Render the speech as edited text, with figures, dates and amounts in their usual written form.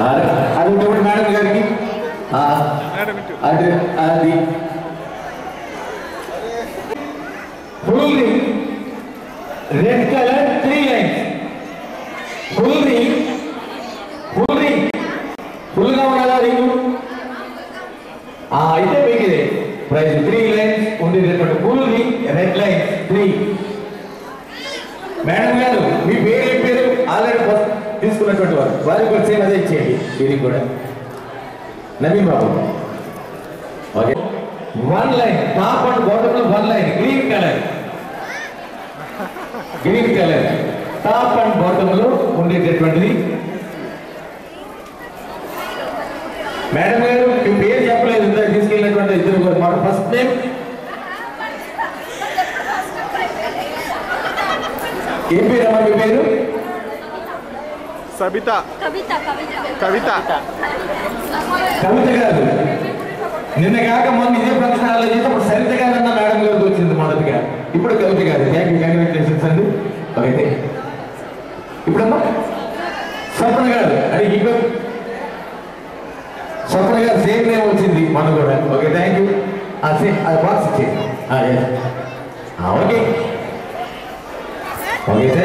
అది ఇంకోటి మేడం గారికి అది full ring red colour 3 lines full ring full గా ఉండాలా రింగ్ అయితే మీకు ప్రైజ్ 3 లైన్స్ ఉండేటటువంటి full ring red lines 3. Madam గారు మీ పేరు ఏం పేరు? ఆల్రెడీ తీసుకున్నటువంటి వారికి కూడా సేమ్ అదే ఇచ్చేయండి. దీనికి కూడా Naveen Babu. Okay 1 line top and bottom లో 1 line green colour top and bottom లో ఉండేటటువంటిది. మేడం గారు మీ పేరు చెప్పలేదు, తీసుకెళ్ళినటువంటి ఇద్దరు మాట. ఫస్ట్ నేమ్ ఏం పేరు అమ్మా? మీ పేరు కవిత గారు. నిన్న కాక మొన్న ఇదే ప్రదర్శనలో చేసినప్పుడు సరిత గారు అన్న మేడం గారికి వచ్చింది మొదటిగా. ఇప్పుడు కవిత గారు. థ్యాంక్ యూ, కంగ్రాచులేషన్స్ అండి. ఓకే ఇప్పుడమ్మా స్వప్న గారు. అది ఇప్పుడు స్వప్న గారు సేమ్ నేమ్ వచ్చింది మన కూడా. Okay thank you. Same box ఇచ్చేది. Okay okay.